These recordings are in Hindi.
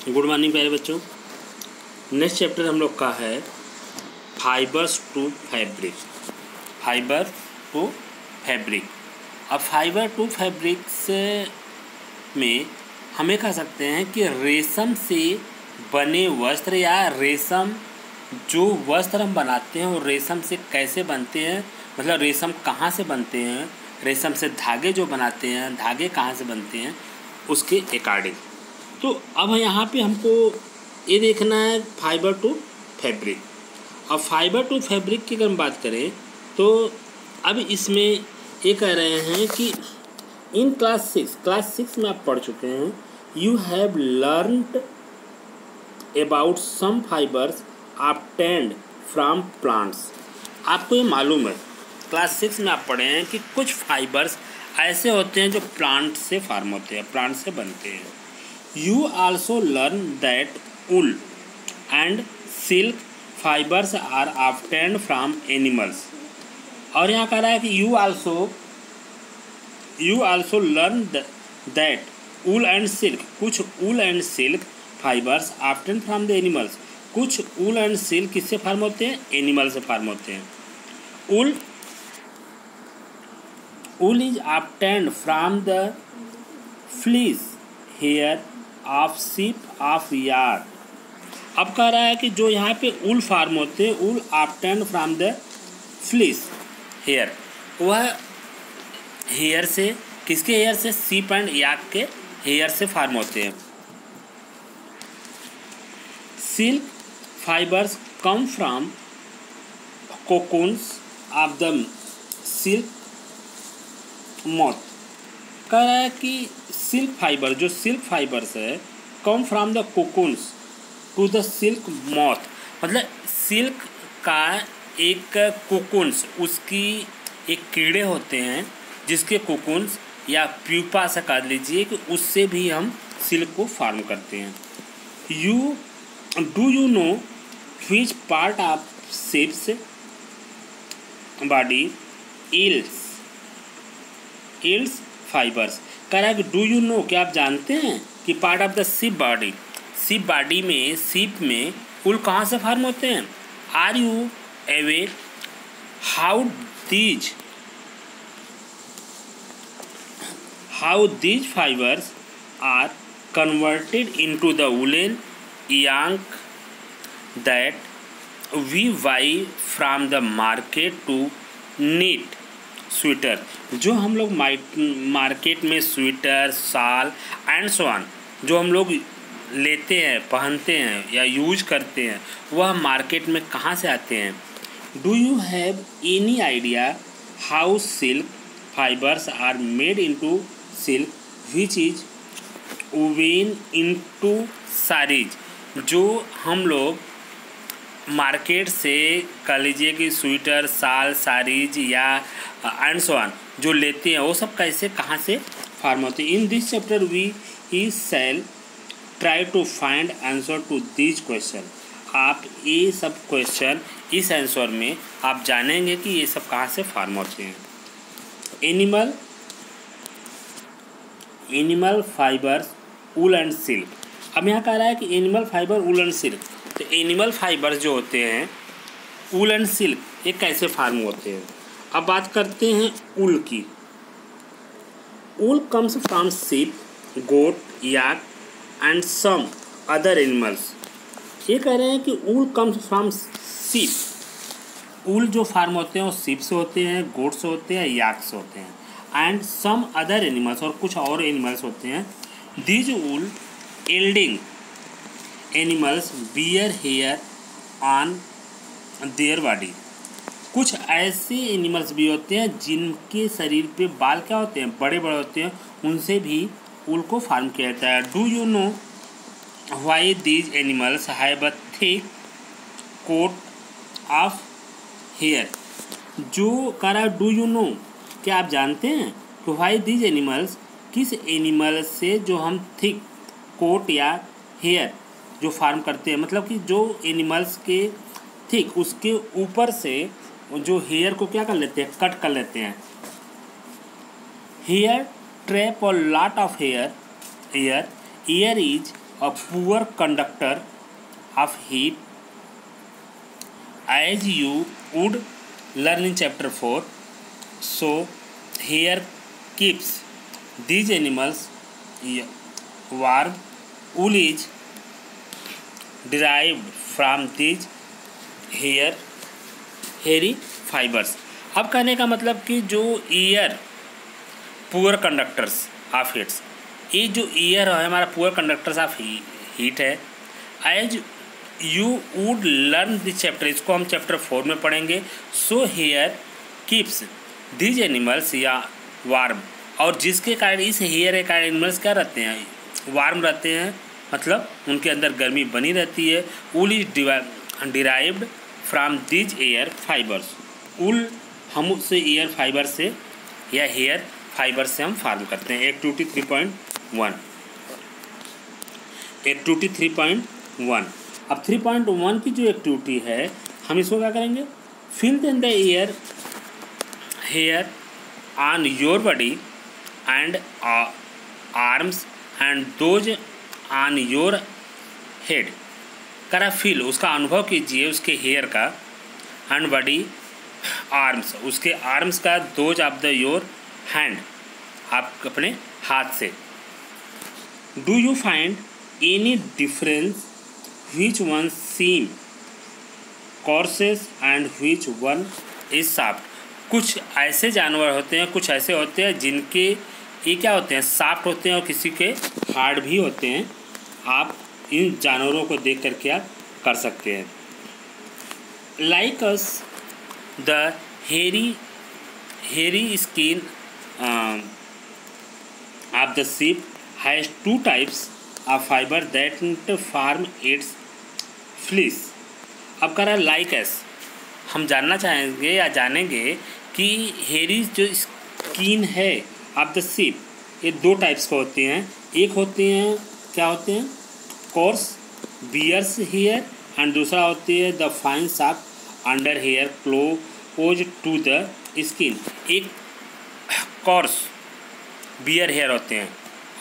गुड मॉर्निंग प्यारे बच्चों। नेक्स्ट चैप्टर हम लोग का है fibres to fabric. Fibre to fabric. अब फाइबर टू फैब्रिक से में हमें कह सकते हैं कि रेशम से बने वस्त्र या रेशम जो वस्त्र हम बनाते हैं वो रेशम से कैसे बनते हैं, मतलब रेशम कहाँ से बनते हैं, रेशम से धागे जो बनाते हैं धागे कहाँ से बनते हैं उसके अकॉर्डिंग। तो अब यहाँ पे हमको ये देखना है फाइबर टू फैब्रिक। अब फाइबर टू फैब्रिक की अगर हम बात करें तो अब इसमें ये कह रहे हैं कि इन क्लास सिक्स में आप पढ़ चुके हैं, you have learned about some fibres obtained from plants. आपको ये मालूम है क्लास 6 में आप पढ़े हैं कि कुछ फाइबर्स ऐसे होते हैं जो प्लांट से फार्म होते हैं, प्लांट से बनते हैं। You also learn that wool and silk fibres are obtained from animals. और यहाँ कह रहा है कि you also learn that wool and silk, कुछ wool and silk fibres obtained from the animals. कुछ वूल एंड सिल्क किससे फार्म होते हैं? एनिमल से फार्म होते हैं। Wool is obtained from the fleece hair of sheep of yard. अब कह रहा है कि जो यहाँ पे वूल फार्म होते हैं, wool obtained from the fleece hair, वह हेयर से, किसके हेयर से? शीप एंड याक के हेयर से फार्म होते हैं। Silk fibres come from cocoons of the silk moth. कह रहा है कि सिल्क फाइबर, जो सिल्क फाइबर्स है, come from the cocoons to the silk moth, मतलब सिल्क का एक कोकून्स, उसकी एक कीड़े होते हैं जिसके कोकून्स या प्यूपा से कह लीजिए कि उससे भी हम सिल्क को फार्म करते हैं। Do you know which part of ships body ills fibres. कह रहा है कि डू यू नो, क्या आप जानते हैं कि part of the sheep body में, शिप में वूल कहाँ से फार्म होते हैं? Are you aware how these fibres are converted into the woollen yarn that we buy from the market to knit sweater. जो हम लोग मार्केट में sweater, shawl and so on जो हम लोग लेते हैं, पहनते हैं या यूज करते हैं, वह मार्केट में कहाँ से आते हैं? Do you have any idea how silk fibres are made into silk which is woven into saris. जो हम लोग मार्केट से कह लीजिए कि स्वेटर, शाल, साड़ीज या एंड सो ऑन जो लेते हैं वो सब कैसे, कहाँ से फार्म होते हैं। In this chapter we shall try to find answer to this question. आप ये सब क्वेश्चन इस आंसर में आप जानेंगे कि ये सब कहाँ से फार्म होते हैं। Animal fibres wool and silk. अब यहाँ कह रहा है कि animal fibre wool and silk. तो एनिमल फाइबर्स जो होते हैं वूल एंड सिल्क, ये कैसे फार्म होते हैं? अब बात करते हैं वूल की। Wool comes from sheep, goat, yak and some other animals. ये कह रहे हैं कि wool comes from sheep. Wool जो फार्म होते हैं वो शीप से होते हैं, गोट से होते हैं, याक से होते हैं, एंड सम अदर एनिमल्स, और कुछ और एनिमल्स होते हैं। These wool yielding animals bear hair on their body। कुछ ऐसे एनिमल्स भी होते हैं जिनके शरीर पे बाल क्या होते हैं? बड़े बड़े होते हैं, उनसे भी वूल को फार्म किया जाता है। Do you know why these animals have a thick coat of hair. जो कह रहा है डू यू नो, क्या आप जानते हैं कि वाई दीज एनिमल्स, किस एनिमल से जो हम थिक कोट या हेयर जो फार्म करते हैं, मतलब कि जो एनिमल्स के थिक उसके ऊपर से जो हेयर को क्या कर लेते हैं? कट कर लेते हैं। हेयर ट्रैप और lot of here is a poor conductor of heat, as you would learn in chapter 4. So here keeps these animals warm. Wool is derived from these hairy fibers. अब कहने का मतलब कि जो air poor conductors of heats, ये जो ईयर है हमारा पुअर कंडक्टर्स ऑफ हीट है। As you would learn this chapter, इसको हम चैप्टर 4 में पढ़ेंगे। So hair keeps these animals या वार्म, और जिसके कारण इस हेयर के कारण एनिमल्स क्या रहते हैं, वार्म रहते हैं, मतलब उनके अंदर गर्मी बनी रहती है। Wool is derived from these hair fibres, wool हम उससे एयर फाइबर से या हेयर फाइबर से हम फार्म करते हैं। Activity 3.1, activity 3.1। अब 3.1 की जो एक्टिविटी है हम इसको क्या करेंगे, feel in the air hair on your body and arms and those on your head. करा फिल, उसका अनुभव कीजिए उसके हेयर का, एंड बॉडी आर्म्स, उसके आर्म्स का, those of the your hand, आप अपने हाथ से। Do you find any difference which one seem coarses and which one is soft? कुछ ऐसे जानवर होते हैं, कुछ ऐसे होते हैं जिनके ये क्या होते हैं, सॉफ्ट होते हैं, और किसी के हार्ड भी होते हैं। आप इन जानवरों को देख करके आप कर सकते हैं। Like us the hairy skin of the sheep has two types of fiber that form its fleece. अब कह रहा है लाइक एस, हम जानना चाहेंगे या जानेंगे कि हेरी जो स्किन है ऑफ द शिप, ये दो टाइप्स के होते हैं। एक होते हैं, क्या होते हैं, कोर्स बियर्स हेयर, एंड दूसरा होती है the fine soft under hair close to the skin. एक कोर्स बियर हेयर होते हैं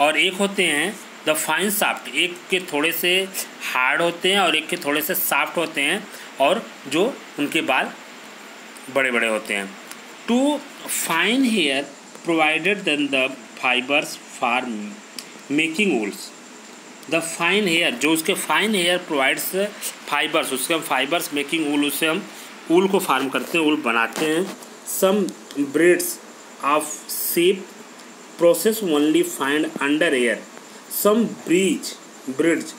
और एक होते हैं द फाइन सॉफ्ट, एक के थोड़े से हार्ड होते हैं और एक के थोड़े से सॉफ्ट होते हैं, और जो उनके बाल बड़े बड़े होते हैं। To fine hair provided then the fibres for making wools. The fine hair, जो उसके फाइन हेयर प्रोवाइड्स फाइबर्स, उसके हम फाइबर्स मेकिंग वूल, उससे हम वूल को फार्म करते हैं, वूल बनाते हैं। Some breeds of sheep process only find under hair, some breeds,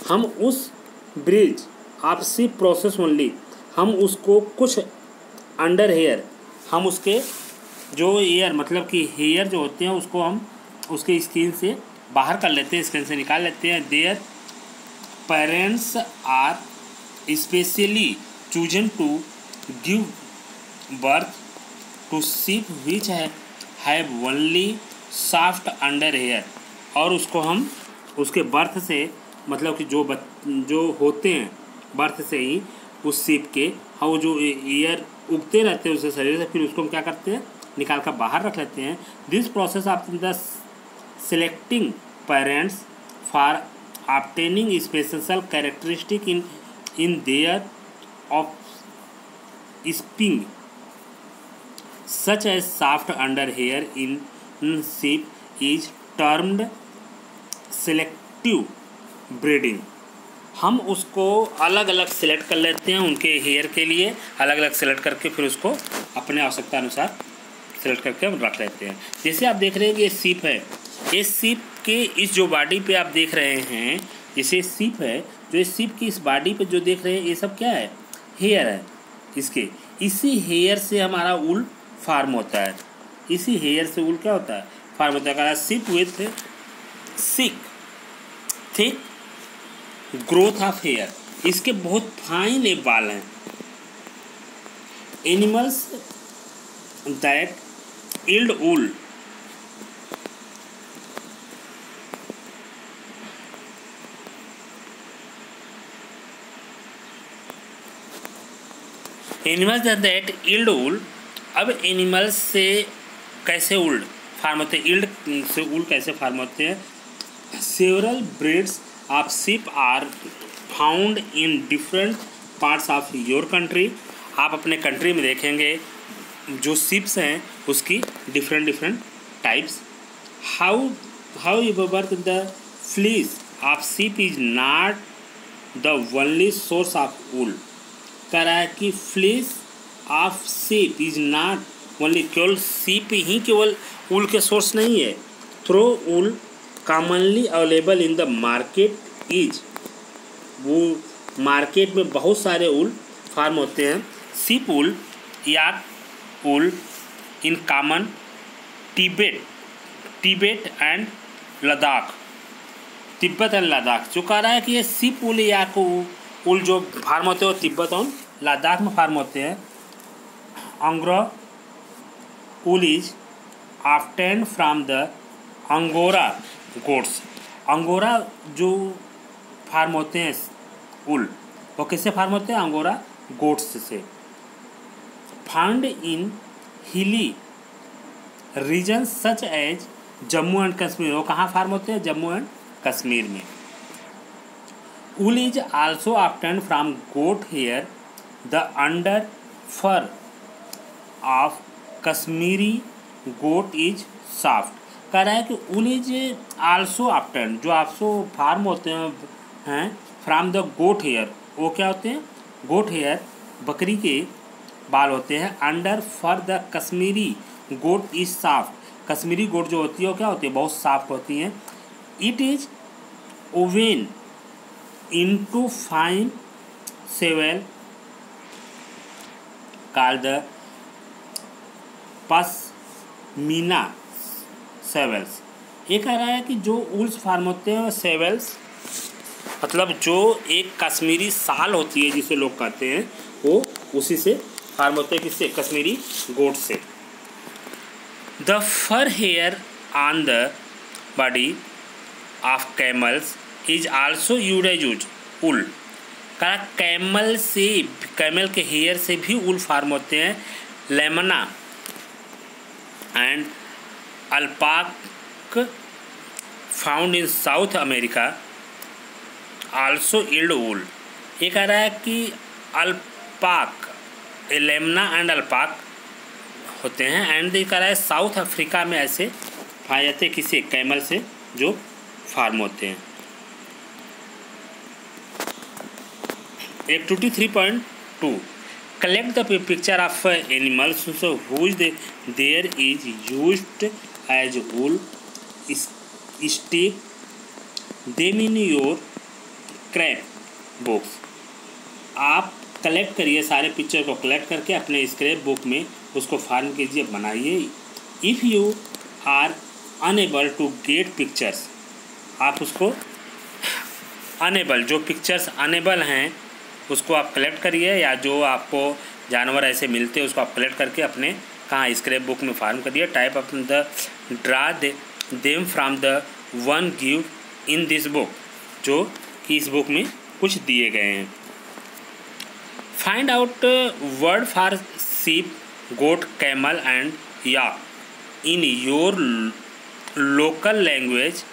हम उस ब्रिज आप सी प्रोसेस ओनली, हम उसको कुछ अंडर हेयर, हम उसके जो एयर मतलब कि हेयर जो होते हैं उसको हम उसके स्किन से बाहर कर लेते हैं, स्किन से निकाल लेते हैं। Their parents are specially chosen to give birth to sheep which have only soft under hair, और उसको हम उसके बर्थ से मतलब कि जो होते हैं बर्थ से ही उस शीप के, हाँ वो जो ईयर उगते रहते हैं उसके शरीर से, फिर उसको हम क्या करते हैं, निकाल कर बाहर रख लेते हैं। This process of the selecting parents for obtaining special characteristic in their offspring such as soft under hair in sheep is termed selective breeding. हम उसको अलग अलग सेलेक्ट कर लेते हैं, उनके हेयर के लिए अलग अलग सेलेक्ट करके फिर उसको अपने आवश्यकता अनुसार सेलेक्ट करके हम रख लेते हैं। जैसे आप देख रहे हैं कि ये सीप है, ये सीप के इस जो बॉडी पे आप देख रहे हैं, जैसे सीप है, जो इस सीप की इस बॉडी पे जो देख रहे हैं ये सब क्या है, हेयर है इसके। इसी हेयर से हमारा ऊल फार्म होता है, इसी हेयर से ऊल क्या होता है, फार्म होता है। Sheep with thick growth of hair, इसके बहुत फाइन एक बाल हैं। Animals that yield wool animals that yield wool। अब एनिमल्स से कैसे वूल फार्म होते हैं, यील्ड से वूल कैसे फार्म होते हैं। Several breeds of sheep are found in different parts of your country. आप अपने कंट्री में देखेंगे जो शिप्स हैं उसकी different types. However the fleece of sheep is not the only source of wool. कह रहा है कि fleece of sheep is not only, केवल शिप ही केवल वूल के सोर्स नहीं है। Though wool commonly available in the market is, वो मार्केट में बहुत सारे वूल फार्म होते हैं। Ship wool, yak wool in common Tibet and Ladakh, Tibet and Ladakh. जो कह रहा है कि ये शिप वूल या वूल जो फार्म होते हैं वो तिब्बत और लद्दाख में फार्म होते हैं। Angora wool is obtained from the angora goats. Angora जो फार्म होते हैं वूल, वो किससे फार्म होते हैं? अंगोरा गोट्स से। Found in hilly region such as Jammu and Kashmir, वो कहाँ फार्म होते हैं? जम्मू एंड कश्मीर में। Wool is also obtained from goat hair, the under fur of Kashmiri goat is soft. कह रहा है कि वूल इज आल्सो ऑब्टेन्ड, जो आल्सो फार्म होते हैं फ्रॉम द गोट हेयर, वो क्या होते हैं? गोट हेयर, बकरी के बाल होते हैं। Under fur the Kashmiri goat is soft, Kashmiri goat जो होती है वो क्या होती है? बहुत सॉफ्ट होती हैं। It is woven into fine shawls called the pashmina shawls. ये कह रहा है कि जो वूल्स फार्म होते हैं सेवल्स, मतलब जो एक कश्मीरी साल होती है जिसे लोग कहते हैं, वो उसी से फार्म होते हैं। किससे? कश्मीरी गोट से। The fur hair on the body of camels is also use wool. कहा कैमल से, कैमल के हेयर से भी वूल फार्म होते हैं। Llama and alpaca found in South America also yield wool. ये कह रहा है कि अल्पाक, लेमना एंड अल्पाक होते हैं एंड ये कह रहा है साउथ अफ्रीका में ऐसे पाए जाते हैं। किसी कैमल से जो फार्म होते हैं। Activity 3.2 collect the picture of animals whose their is used as wool, stick them in your scrap books. आप कलेक्ट करिए, सारे पिक्चर को कलेक्ट करके अपने स्क्रैप बुक में उसको फार्म कीजिए, बनाइए। If you are unable to get pictures, आप उसको अनेबल, जो पिक्चर्स अनेबल हैं उसको आप कलेक्ट करिए, या जो आपको जानवर ऐसे मिलते हैं उसको आप कलेक्ट करके अपने कहाँ स्क्रैप बुक में फार्म करिए। Type of the draw them from the one give in this book, जो कि इस बुक में कुछ दिए गए हैं। Find out word for sheep, goat, camel and yak in your local language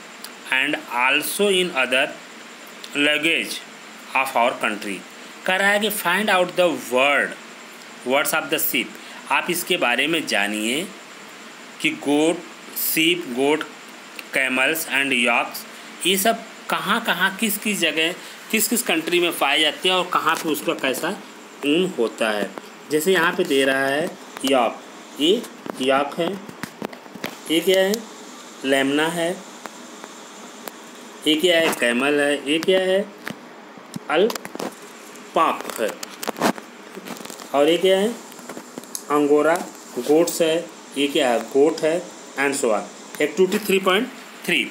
and also in other language of our country। कह रहा है कि find out the words of the sheep। आप इसके बारे में जानिए कि गोट, sheep, गोट, कैमल्स एंड याक्स, ये सब कहाँ कहाँ किस किस जगह किस किस कंट्री में पाए जाते हैं और कहाँ पे उसका कैसा ऊन होता है। जैसे यहाँ पे दे रहा है याक, ये याक है, ये क्या है? लेमना है, ये क्या है? कैमल है, ये क्या है? अल्पाक है, और ये क्या है? अंगोरा गोट्स है, ये क्या है? गोट है, and so on. Activity 3.3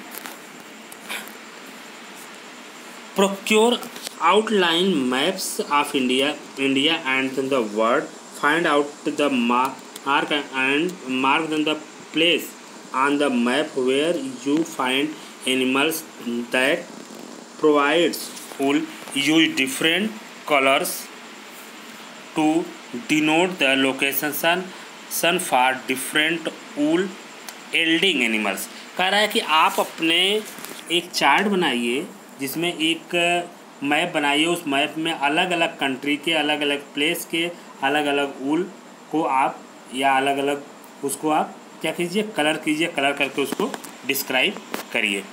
procure outline maps of India and the world. Find out the mark and mark the place on the map where you find animals that provides wool. Use different colors to denote the location for different wool yielding animals। कह रहा है कि आप अपने एक चार्ट बनाइए जिसमें एक मैप बनाइए। उस मैप में अलग अलग कंट्री के, अलग अलग प्लेस के, अलग अलग वूल को आप, या अलग अलग उसको आप क्या कीजिए, कलर कीजिए, कलर करके उसको डिस्क्राइब करिए।